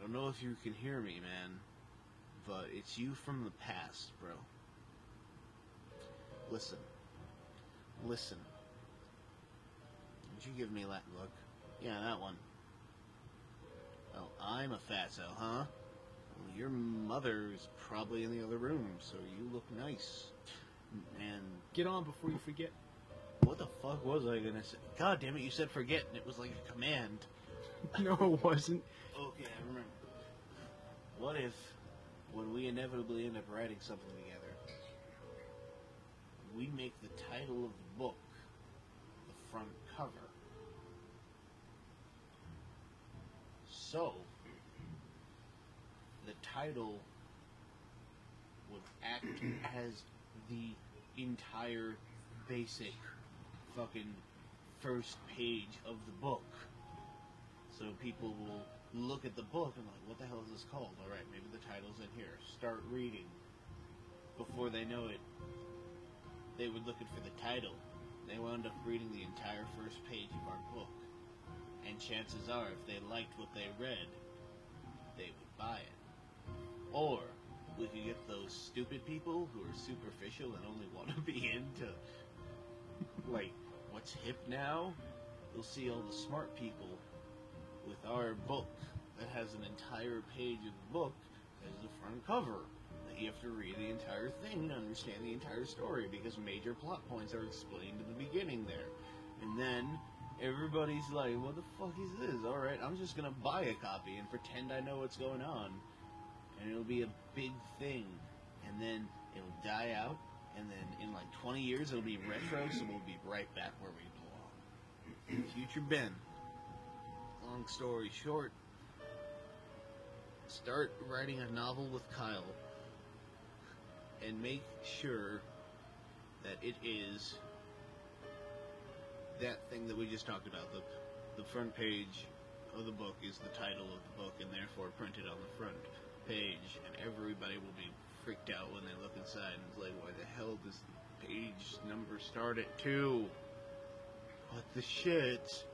don't know if you can hear me, man, but it's you from the past, bro. Listen. Listen. Did you give me that look? Yeah, that one. Oh, I'm a fatso, huh? Well, your mother's probably in the other room, so you look nice. And Get on before you forget. what the fuck was I gonna say? God damn it, you said forget, and it was like a command. No, it wasn't. Okay, I remember. What if, when we inevitably end up writing something together, we make the title of the book the front cover? So, the title would act as the entire basic fucking first page of the book. So people will look at the book and like, what the hell is this called? Alright, maybe the title's in here. Start reading. Before they know it, they were looking for the title. They wound up reading the entire first page of our book. And chances are, if they liked what they read, they would buy it. Or, we could get those stupid people who are superficial and only want to be into, like, what's hip now? You'll see all the smart people with our book that has an entire page of the book as the front cover. That you have to read the entire thing to understand the entire story, because major plot points are explained at the beginning there. And then everybody's like, what the fuck is this? Alright, I'm just gonna buy a copy and pretend I know what's going on. And it'll be a big thing. And then it'll die out. And then in like 20 years it'll be retro, so we'll be right back where we belong. Future Ben. Long story short, start writing a novel with Kyle. And make sure that it is that thing that we just talked about. The front page of the book is the title of the book, and therefore printed on the front page, and everybody will be freaked out when they look inside and it's like, why the hell does the page number start at 2? What the shit?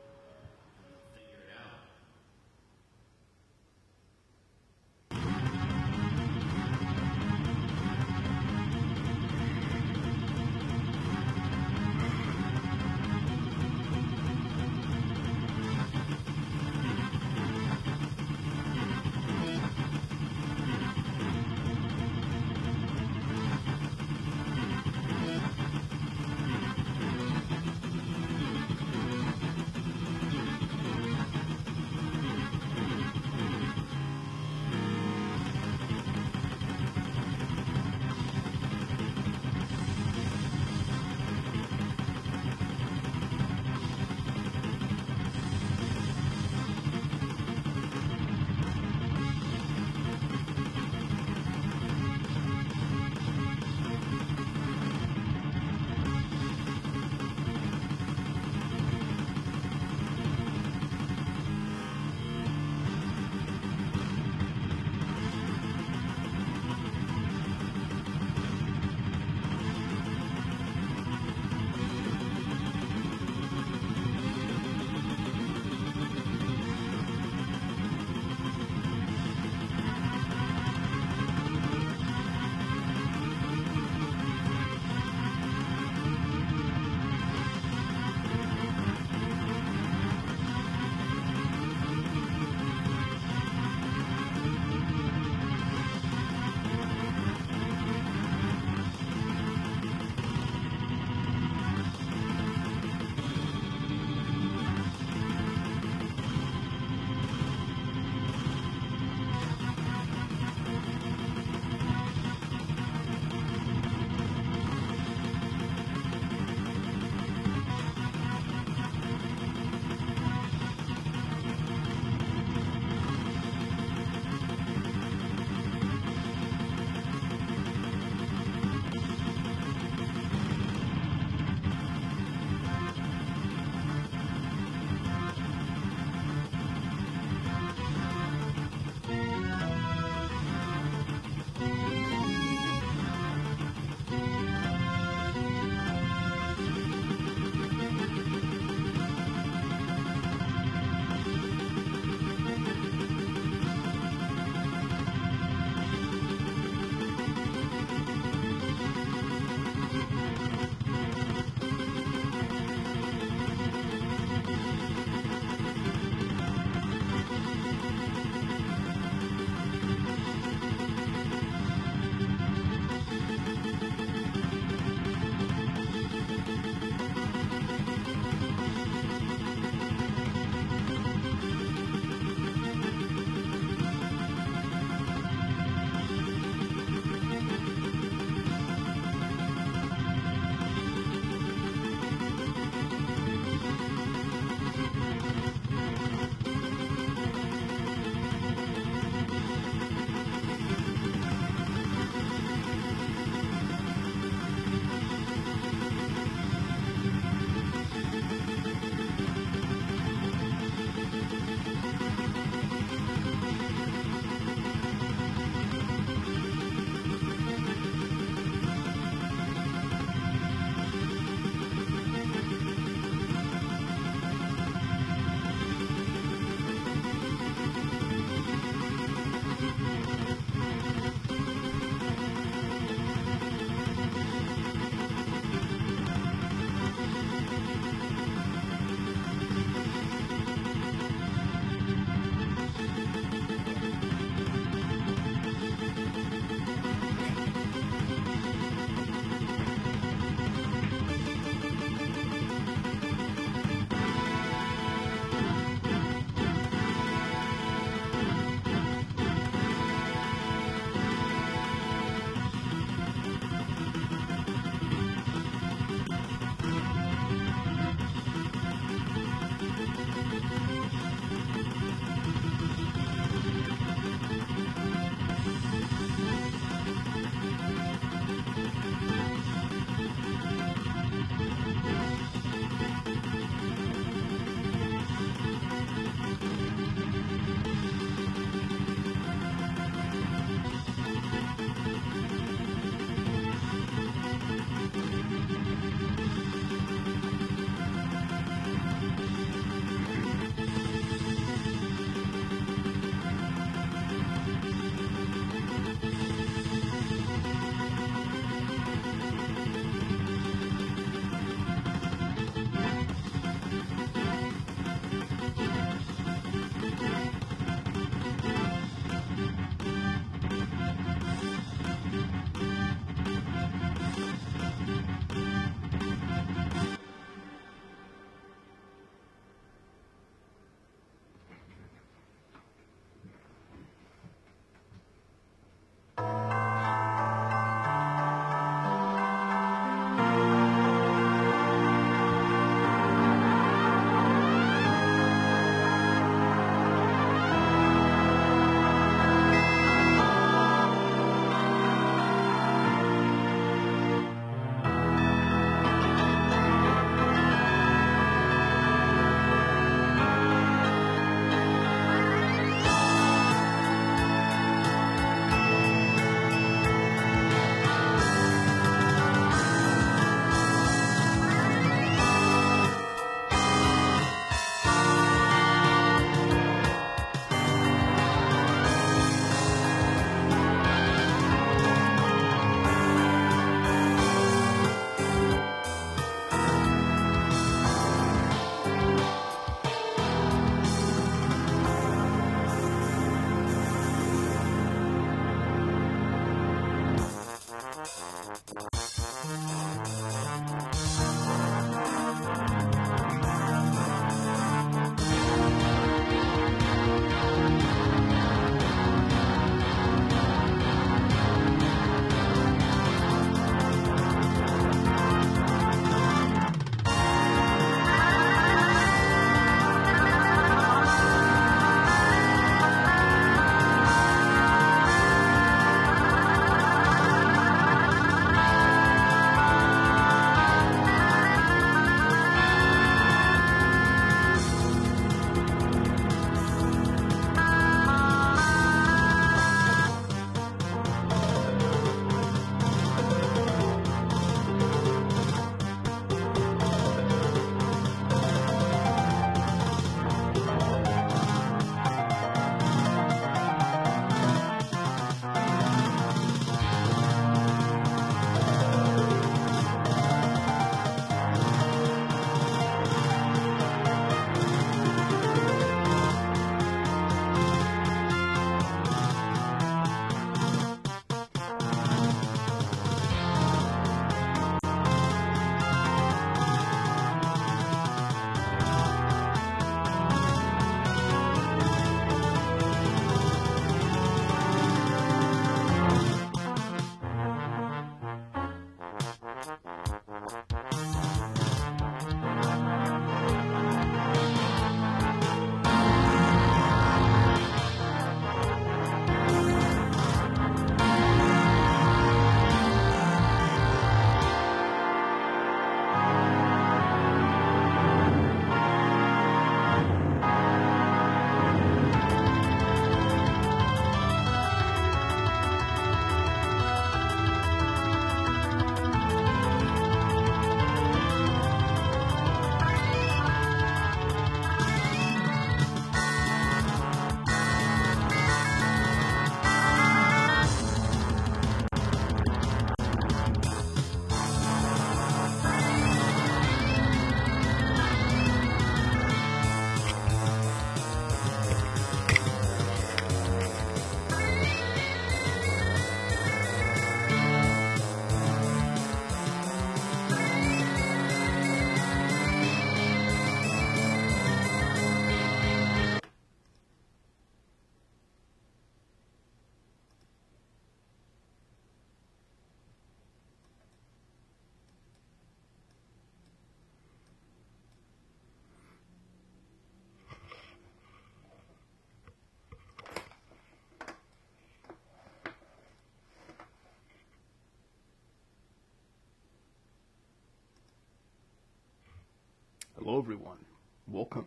Hello everyone, welcome.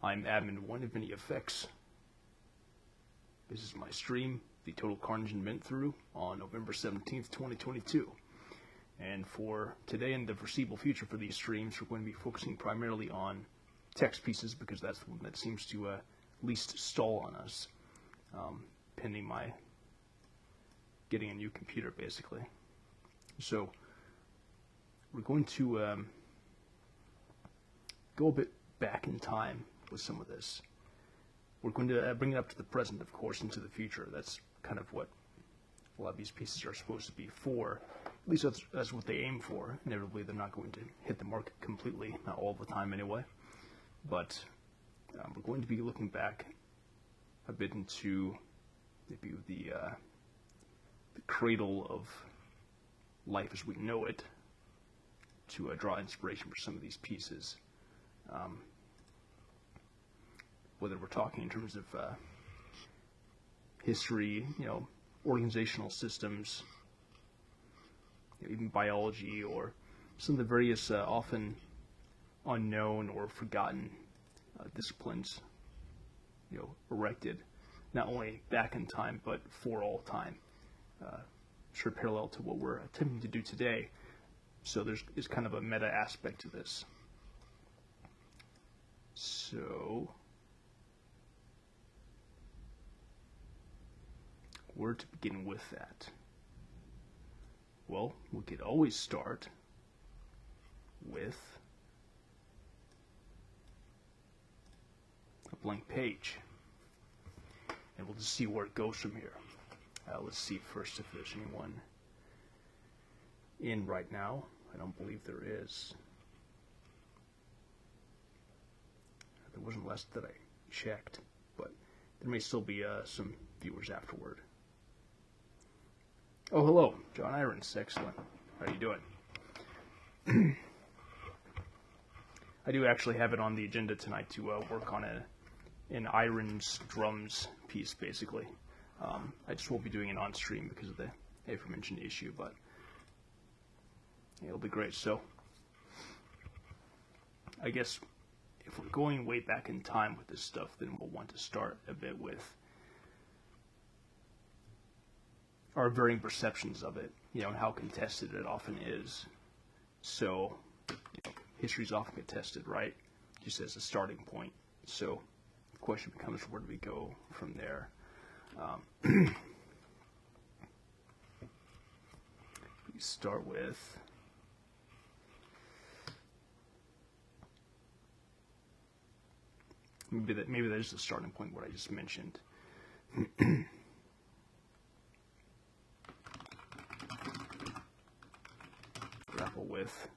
I'm admin1 of NEFX. This is my stream, the Total Carnage Inventthrough, on November 17th, 2022. And for today and the foreseeable future for these streams, we're going to be focusing primarily on text pieces because that's the one that seems to least stall on us, pending my getting a new computer, basically. So we're going to go a bit back in time with some of this. We're going to bring it up to the present, of course, into the future. That's kind of what a lot of these pieces are supposed to be for. At least that's what they aim for. Inevitably, they're not going to hit the market completely, not all the time anyway. But we're going to be looking back a bit into maybe the cradle of life as we know it to draw inspiration for some of these pieces. Whether we're talking in terms of history, organizational systems, even biology, or some of the various often unknown or forgotten disciplines, erected not only back in time but for all time, sort of parallel to what we're attempting to do today. So there's kind of a meta aspect to this. So where to begin with that? Well, we could always start with a blank page, and we'll just see where it goes from here. Let's see first if there's anyone in right now. I don't believe there is. There wasn't last that I checked, but there may still be some viewers afterward. Oh, hello, John Irons. Excellent. How are you doing? I do actually have it on the agenda tonight to work on an Irons drums piece, basically. I just won't be doing it on stream because of the aforementioned issue, but it'll be great. So I guess if we're going way back in time with this stuff, then we'll want to start a bit with our varying perceptions of it, and how contested it often is. So, history's often contested, right? Just as a starting point. So, the question becomes, where do we go from there? We start with maybe that is the starting point, what I just mentioned. Grapple with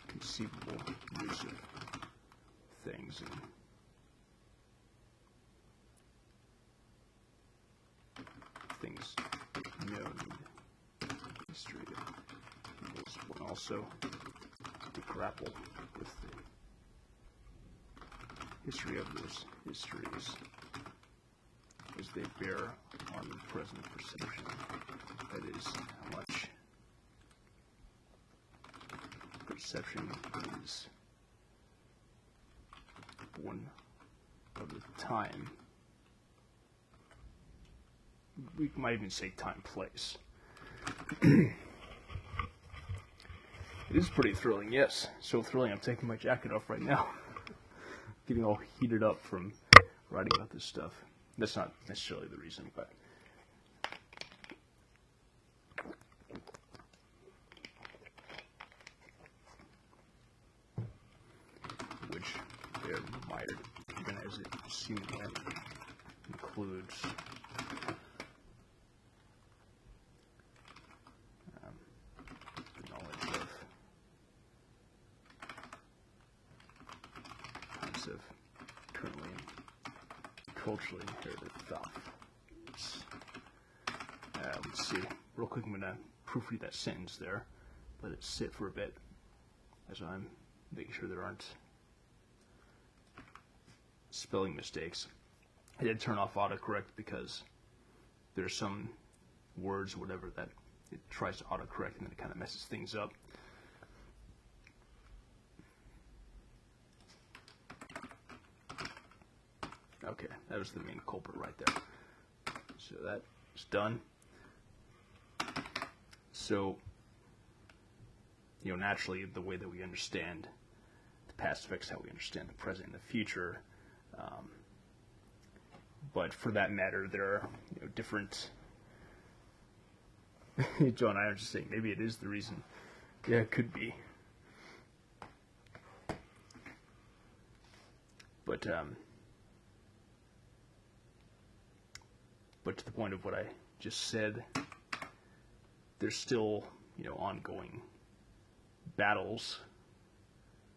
conceivable use of things and things known in history. And also to grapple with the history of those histories as they bear on the present perception. That is, how much perception is one of the time. We might even say time, place. It is pretty thrilling, yes. So thrilling, I'm taking my jacket off right now. Getting all heated up from writing about this stuff. That's not necessarily the reason, but which they're admired, even as it seemingly includes the knowledge of kinds of currently culturally inherited thought. Let's see. Real quick, I'm going to proofread that sentence there. Let it sit for a bit as I'm making sure there aren't spelling mistakes. I did turn off autocorrect because there's some words or whatever that it tries to autocorrect and then it kind of messes things up. Okay, that was the main culprit right there. So that's done. So, naturally, the way that we understand the past affects how we understand the present and the future. But for that matter, there are different. John, I was just saying, maybe it is the reason. Yeah, it could be. But to the point of what I just said, there's still, ongoing battles,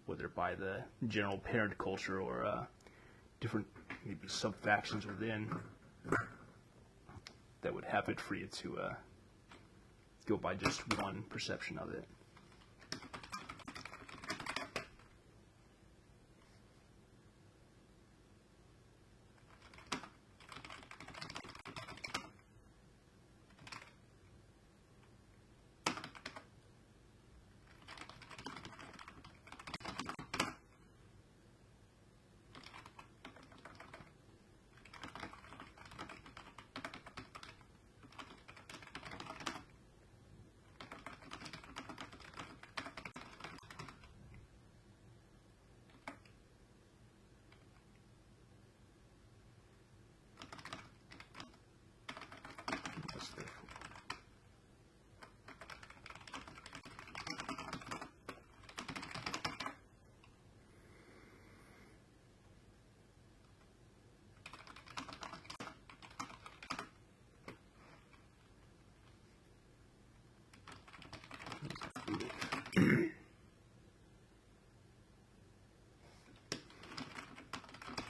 whether by the general parent culture or different maybe sub-factions within, that would have it for you to go by just one perception of it.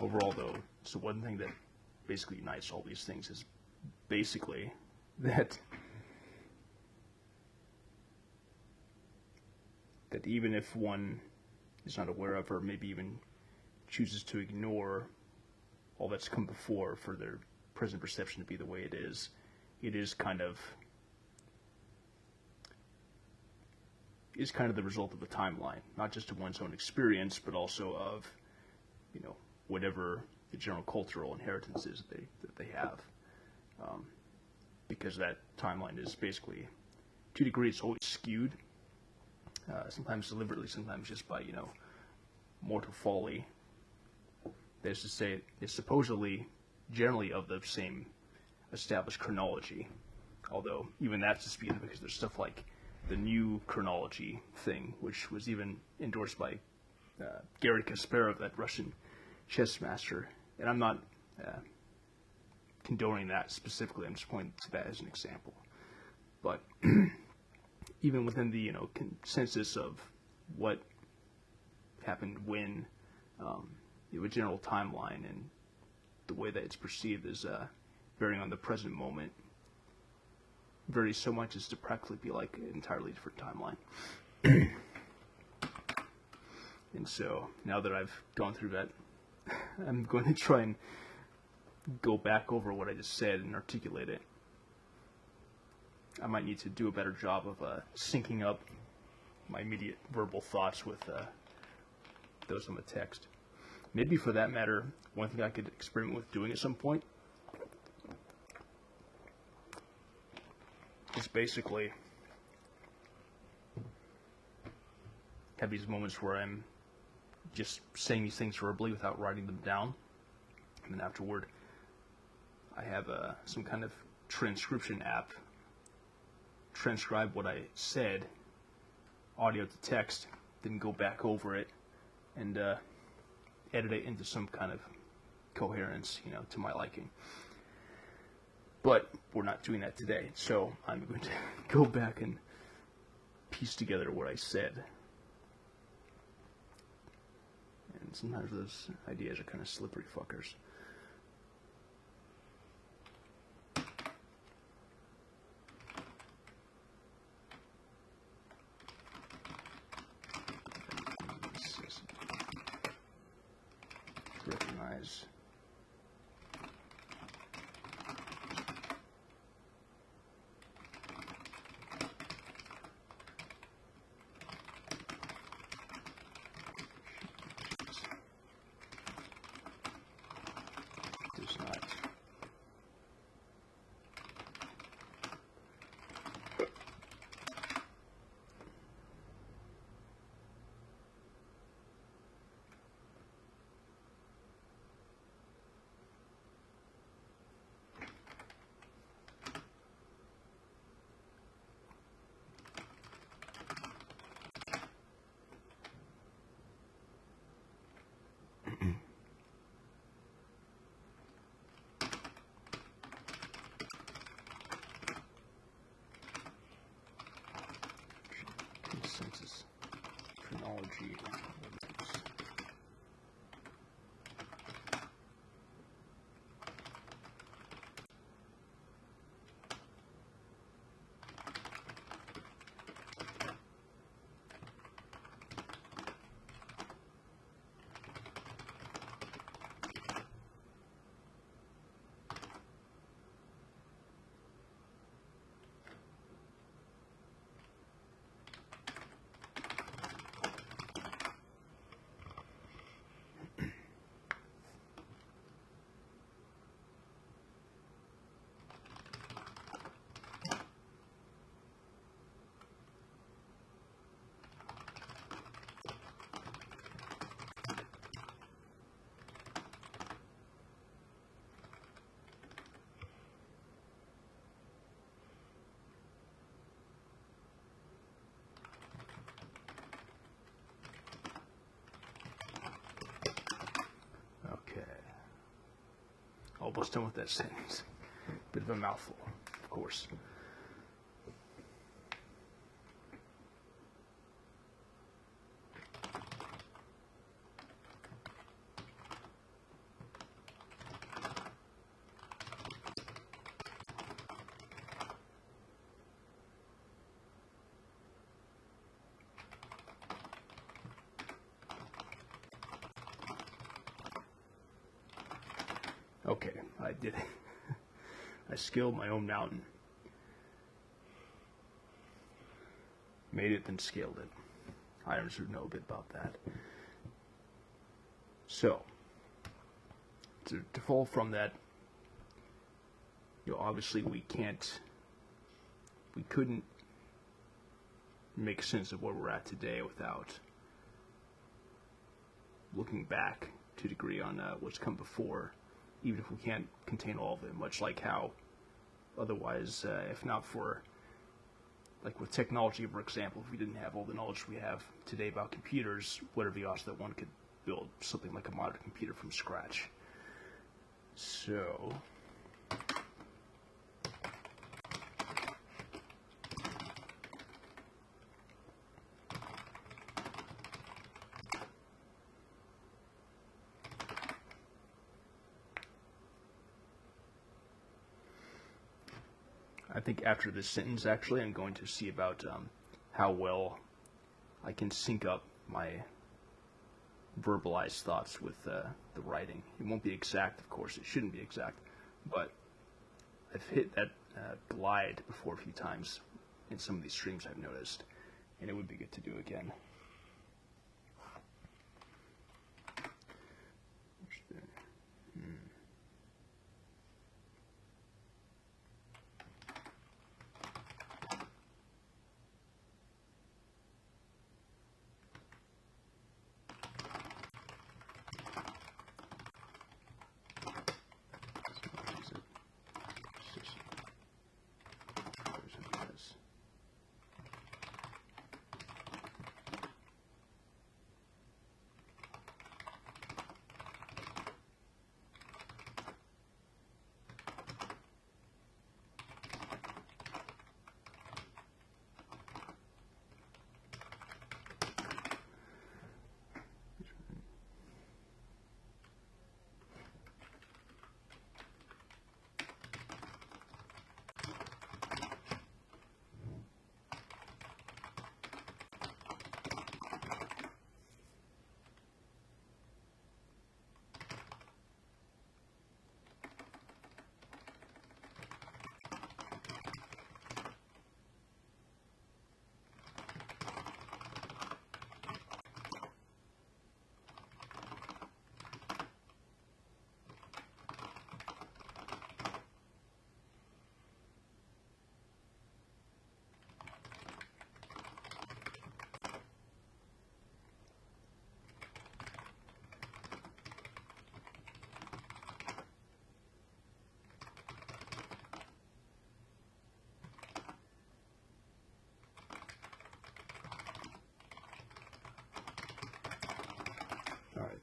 Overall, though, so one thing that basically unites all these things is basically that even if one is not aware of or maybe even chooses to ignore all that's come before for their present perception to be the way it is kind of the result of a timeline, not just of one's own experience, but also of, whatever the general cultural inheritance is that they have. Because that timeline is basically, to a degree, it's always skewed, sometimes deliberately, sometimes just by, mortal folly. That is to say, it's supposedly generally of the same established chronology, although even that's disputed because there's stuff like the new chronology thing, which was even endorsed by Garry Kasparov, that Russian chess master. And I'm not condoning that specifically, I'm just pointing to that as an example. But even within the consensus of what happened when, a general timeline and the way that it's perceived is varying on the present moment varies so much as to practically be like an entirely different timeline. And so now that I've gone through that, I'm going to try and go back over what I just said and articulate it. I might need to do a better job of syncing up my immediate verbal thoughts with those on the text. Maybe for that matter, one thing I could experiment with doing at some point is basically have these moments where I'm just saying these things verbally without writing them down, and then afterward I have some kind of transcription app transcribe what I said, audio to text, then go back over it and edit it into some kind of coherence, to my liking. But we're not doing that today, so I'm going to go back and piece together what I said. And sometimes those ideas are kind of slippery fuckers. Recognize is not. Consensus chronology. Almost done with that sentence. Bit of a mouthful, of course. Okay, I did it. I scaled my own mountain. Made it, then scaled it. Items would know a bit about that. So, to fall from that, obviously we couldn't make sense of where we're at today without looking back to a degree on what's come before, even if we can't contain all of it, much like how otherwise, if not for, like with technology, for example, if we didn't have all the knowledge we have today about computers, what are the odds that one could build something like a modern computer from scratch? So, I think after this sentence, actually, I'm going to see about how well I can sync up my verbalized thoughts with the writing. It won't be exact, of course. It shouldn't be exact. But I've hit that glide before a few times in some of these streams, I've noticed. And it would be good to do again.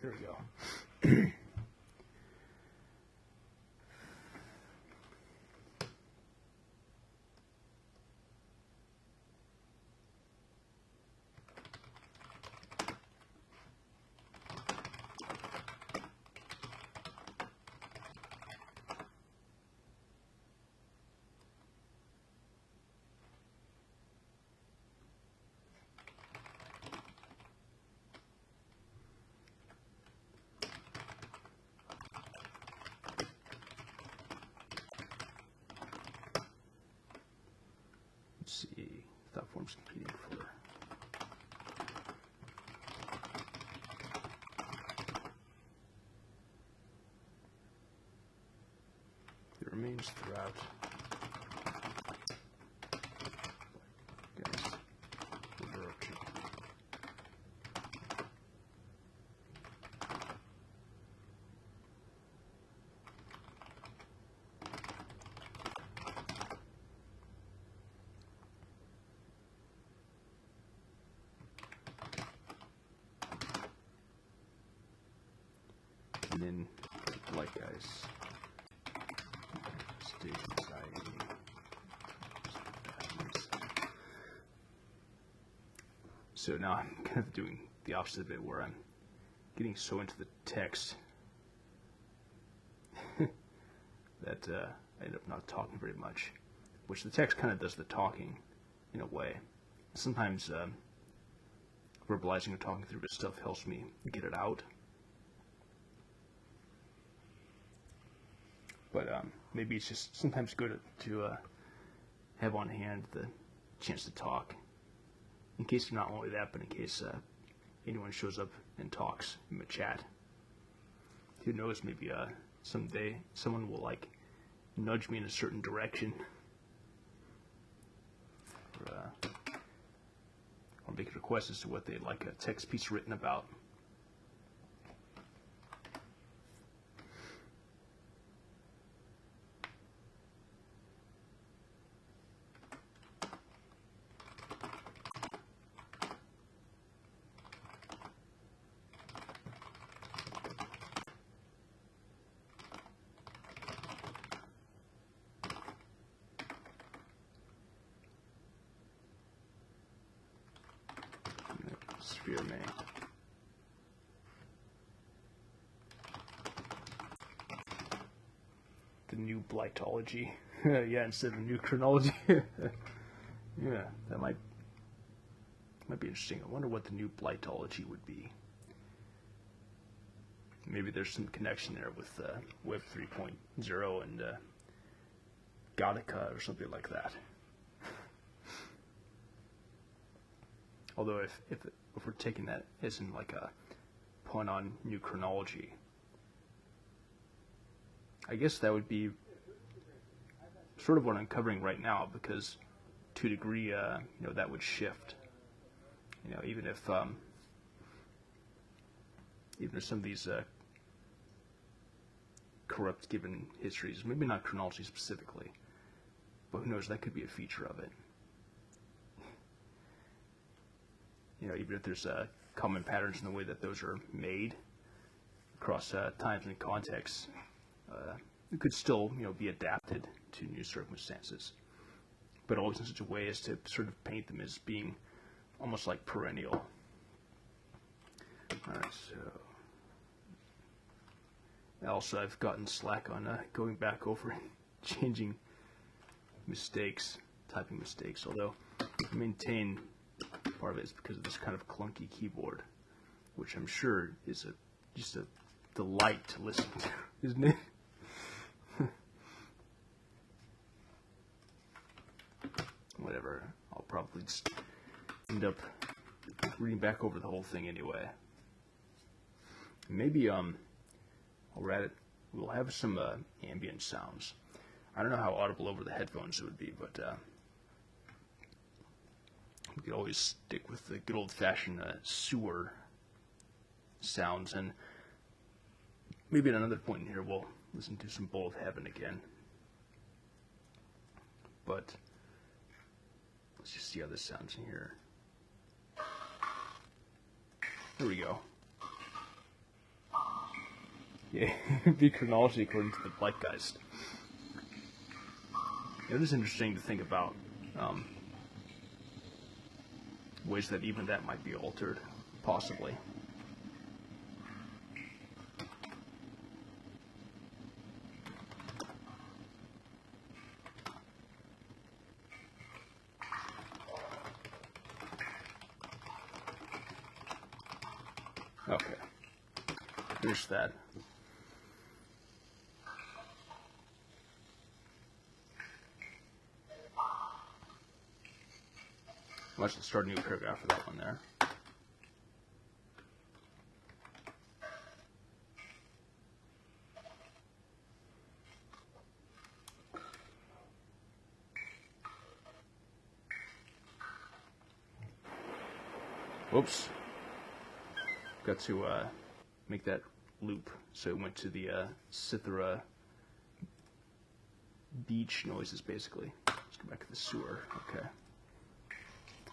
There we go. Let's see, thought forms competing for. It remains throughout. Guys, overarching. And then, like guys, state anxiety. So now I'm kind of doing the opposite of it, where I'm getting so into the text that I end up not talking very much, which the text kind of does the talking in a way. Sometimes verbalizing or talking through this stuff helps me get it out. But maybe it's just sometimes good to have on hand the chance to talk, in case not only that, but in case anyone shows up and talks in the chat. Who knows, maybe someday someone will like nudge me in a certain direction, or make a request as to what they'd like a text piece written about. Sphere May. The new blightology. Yeah, instead of a new chronology. Yeah, that might be interesting. I wonder what the new blightology would be. Maybe there's some connection there with Web 3.0 and Gothica or something like that. Although if we're taking that as in like a pun on new chronology, I guess that would be sort of what I'm covering right now, because to a degree, that would shift. Even if some of these corrupt given histories, maybe not chronology specifically, but who knows, that could be a feature of it. Even if there's common patterns in the way that those are made across times and contexts, it could still, be adapted to new circumstances, but always in such a way as to sort of paint them as being almost like perennial. All right, so also I've gotten slack on going back over and changing mistakes, typing mistakes, although I maintain part of it is because of this kind of clunky keyboard, which I'm sure is just a delight to listen to, isn't it? Whatever, I'll probably just end up reading back over the whole thing anyway. Maybe while we're at it, we'll have some ambient sounds. I don't know how audible over the headphones it would be, but we could always stick with the good old-fashioned sewer sounds, and maybe at another point in here we'll listen to some Bowl of Heaven again. But let's just see how this sounds in here. There we go. Yeah, it'd be chronology according to the Zeitgeist. It is interesting to think about ways that even that might be altered, possibly. Okay, here's that. Let's start a new paragraph for that one there. Whoops. Got to make that loop, so it went to the Cythera beach noises, basically. Let's go back to the sewer. Okay.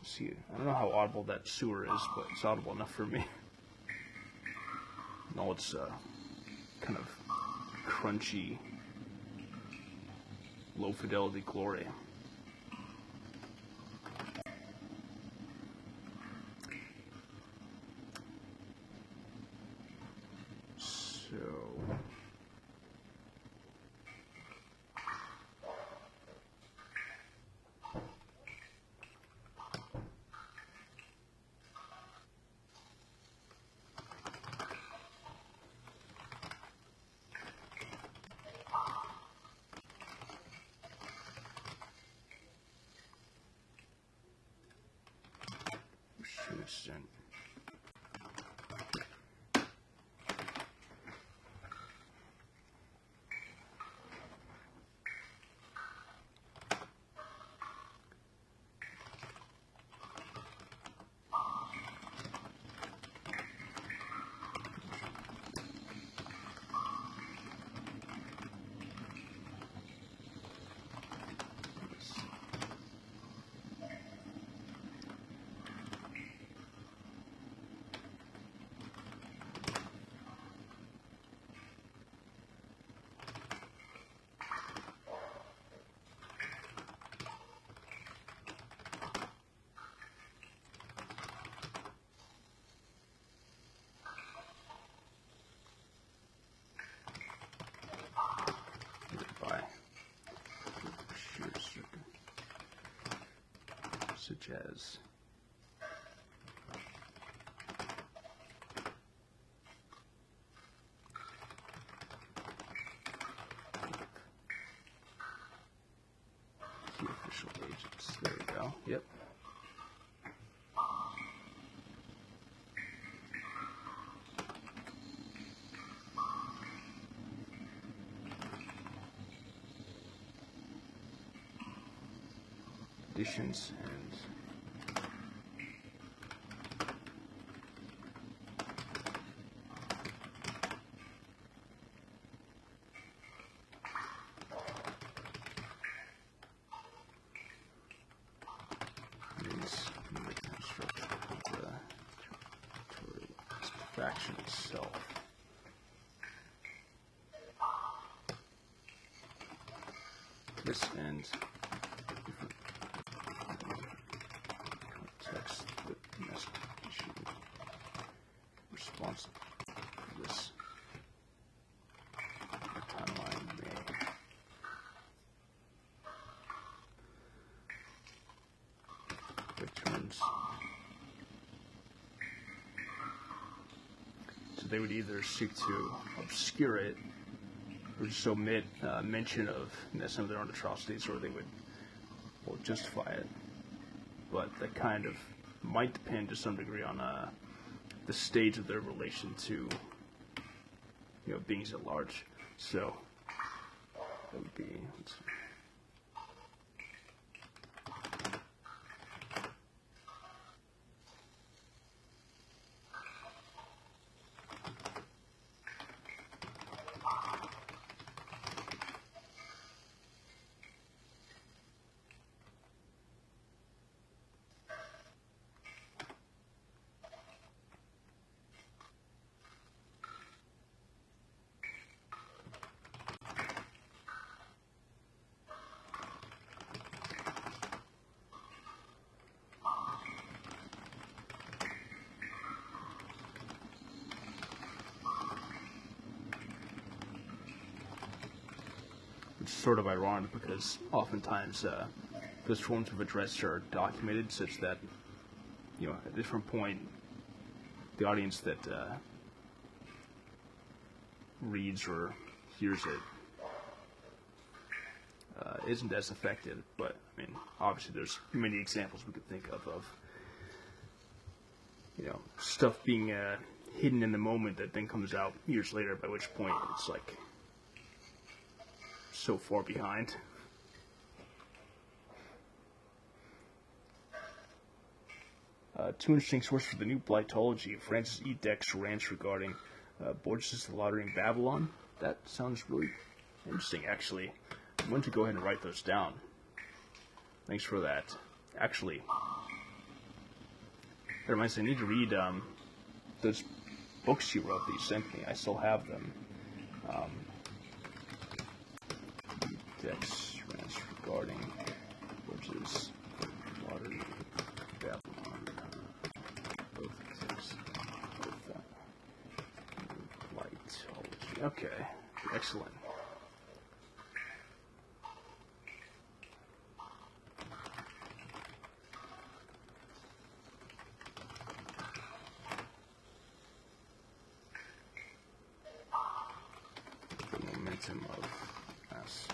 Let's see, I don't know how audible that sewer is, but it's audible enough for me. And all its kind of crunchy, low fidelity glory. Extent. Such as key official agents. There we go. Yep. Additions and faction itself. This and different context with investigation response to this timeline may returns. So they would either seek to obscure it or just omit mention of some of their own atrocities, or they would justify it. But that kind of might depend to some degree on the stage of their relation to beings at large. So that would be. Let's see. it's sort of ironic because oftentimes those forms of address are documented such that, you know, at a different point, the audience that reads or hears it isn't as affected. But I mean, obviously, there's many examples we could think of you know, stuff being hidden in the moment that then comes out years later. By which point, it's like so far behind. Two interesting sources for the new Blightology. Francis E. Dex rants regarding Borges' The Lottery in Babylon. That sounds really interesting, actually. I'm going to go ahead and write those down. Thanks for that. Actually, that reminds me, I need to read those books you wrote that you sent me. I still have them. Dex rants regarding Borges' Lottery in Babylon. Both exist with Blightology. Okay, excellent. The momentum of mass.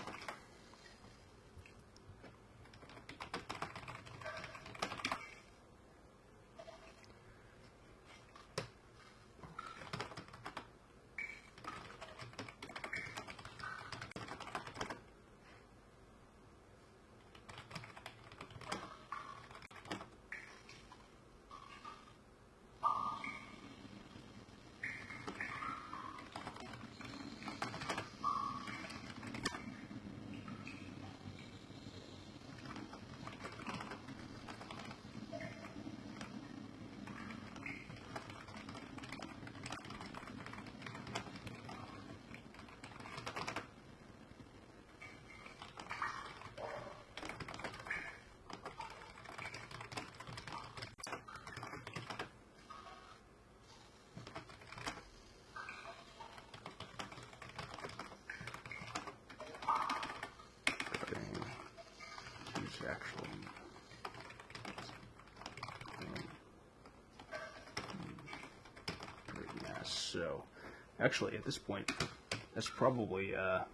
Actually, great mass. So, actually, at this point, that's probably enough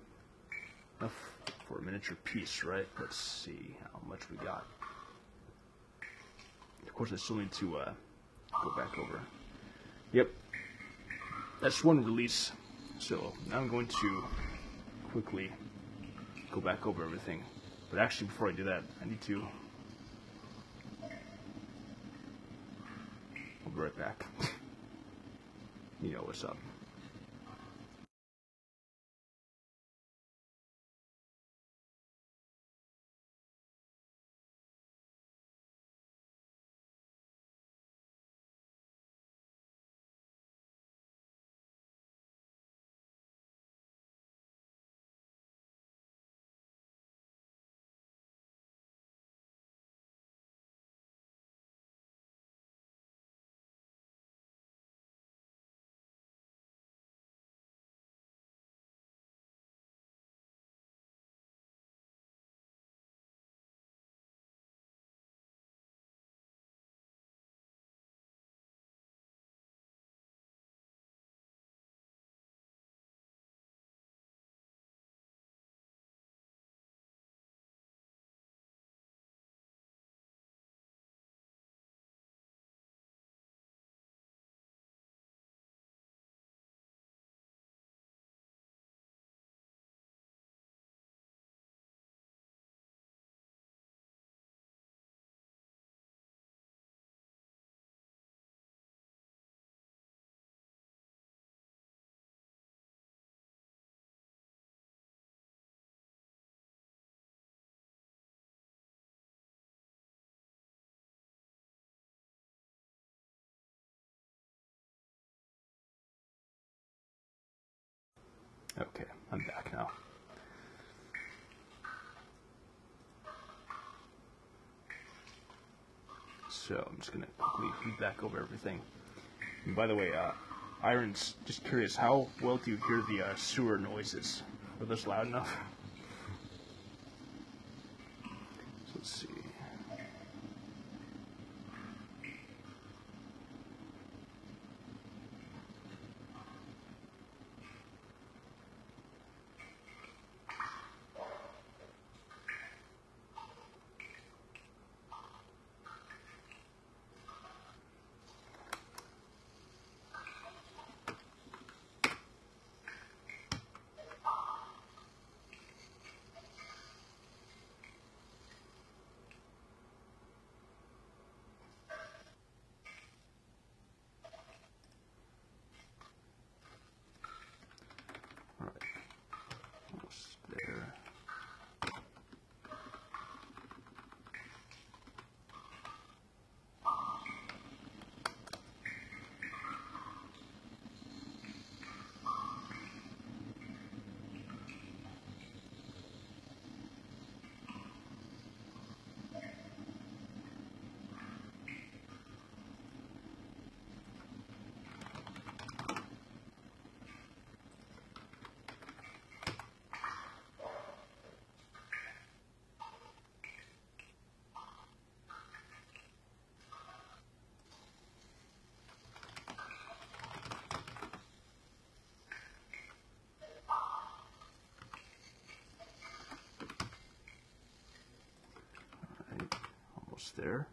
for a miniature piece, right? Let's see how much we got. Of course, I still need to go back over. Yep, that's one release. So now I'm going to quickly go back over everything. But actually, before I do that, I need to... I'll be right back. You know what's up. Okay, I'm back now. So I'm just going to quickly read back over everything. And by the way, Irons, just curious, how well do you hear the sewer noises? Are those loud enough? let's see. There. Almost there.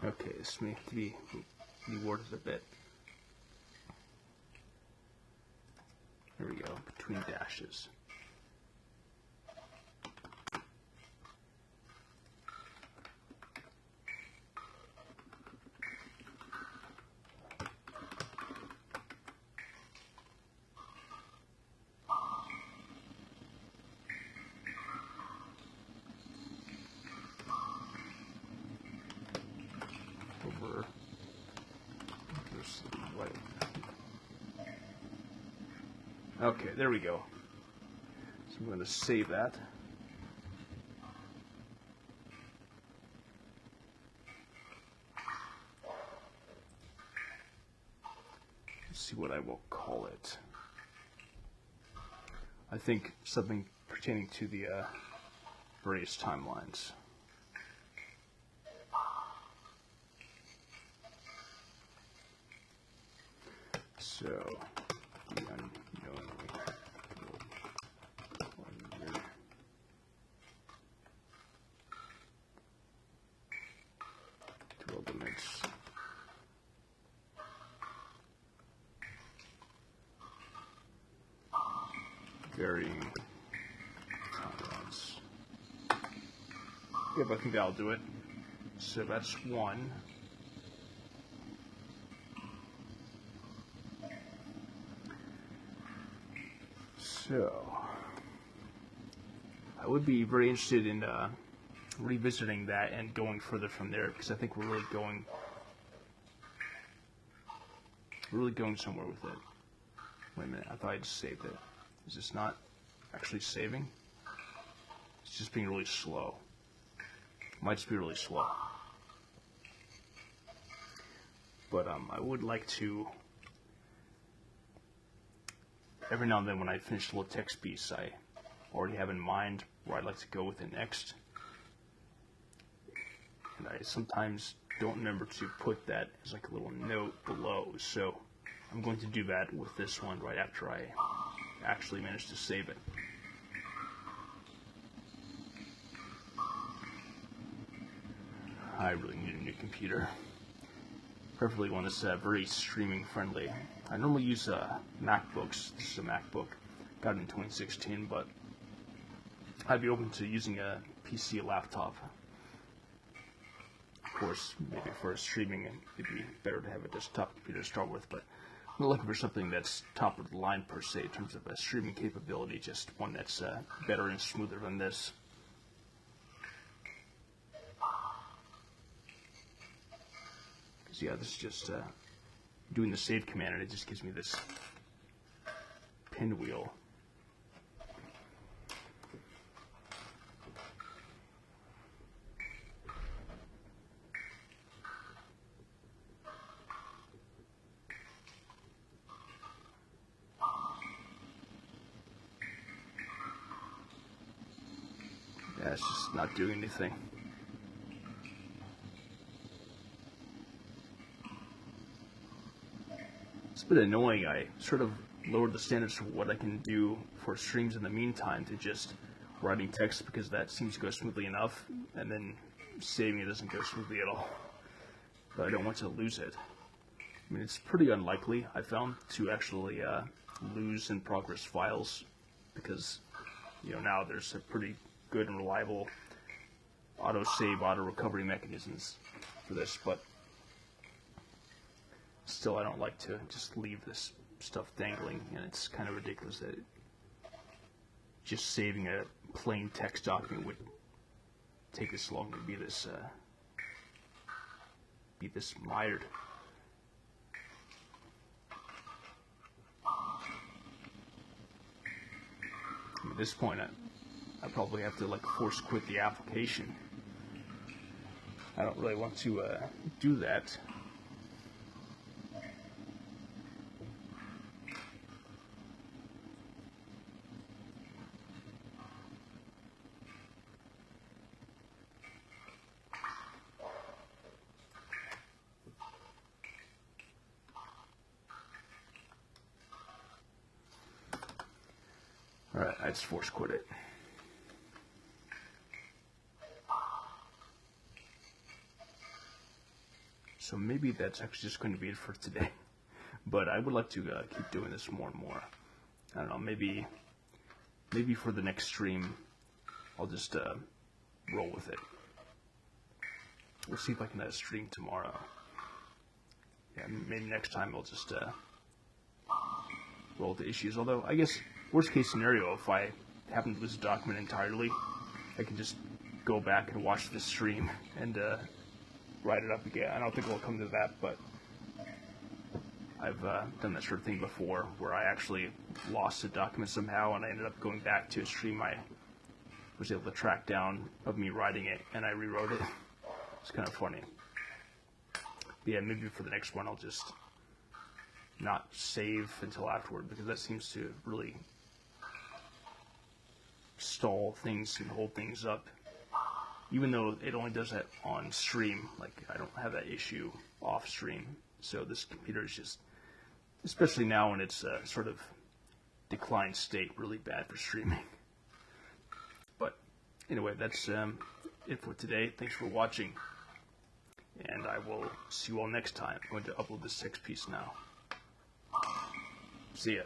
Okay, this may have to be worded a bit. There we go, between dashes. Over this way. Okay, there we go. So I'm going to save that. Let's see what I will call it. I think something pertaining to the various timelines. So, the unknown wonder. Two elements. Varying timelines. Yep, I think that'll do it. So that's one. So, I would be very interested in revisiting that and going further from there, because I think we're really going somewhere with it. Wait a minute, I thought I just saved it. Is this not actually saving? It's just being really slow. It might just be really slow. But I would like to, every now and then when I finish a little text piece, I already have in mind where I'd like to go with it next. And I sometimes don't remember to put that as like a little note below, so I'm going to do that with this one right after I actually manage to save it. I really need a new computer, preferably one that's very streaming friendly. I normally use MacBooks. This is a MacBook, got it in 2016, but I'd be open to using a PC laptop. Of course, maybe for streaming, it'd be better to have a desktop computer to start with, but I'm looking for something that's top of the line per se in terms of a streaming capability, just one that's better and smoother than this. Because yeah, this is just doing the save command, and it just gives me this pinwheel. Yeah, it's just not doing anything. It's a bit annoying. I sort of lowered the standards for what I can do for streams in the meantime to just writing text, because that seems to go smoothly enough, and then saving it doesn't go smoothly at all. But I don't want to lose it. I mean, it's pretty unlikely, I found, to actually lose in progress files, because, you know, now there's a pretty good and reliable auto-save, auto-recovery mechanisms for this, but still I don't like to just leave this stuff dangling, and it's kind of ridiculous that just saving a plain text document would take this long to be this mired. At this point, I probably have to like force quit the application. I don't really want to do that. Alright, I just force quit it. So maybe that's actually just going to be it for today. But I would like to keep doing this more and more. I don't know, maybe for the next stream, I'll just roll with it. We'll see if I can stream tomorrow. Yeah, maybe next time I'll just roll the issues. Although, I guess, worst case scenario, if I happen to lose a document entirely, I can just go back and watch the stream and write it up again. I don't think it'll come to that, but I've done that sort of thing before, where I actually lost a document somehow, and I ended up going back to a stream I was able to track down of me writing it, and I rewrote it. It's kind of funny. But yeah, maybe for the next one I'll just not save until afterward, because that seems to really stall things and hold things up. Even though it only does that on stream, like I don't have that issue off stream. So this computer is just, especially now when it's sort of declined state, really bad for streaming. But anyway, that's it for today. Thanks for watching, and I will see you all next time. I'm going to upload this text piece now. See ya.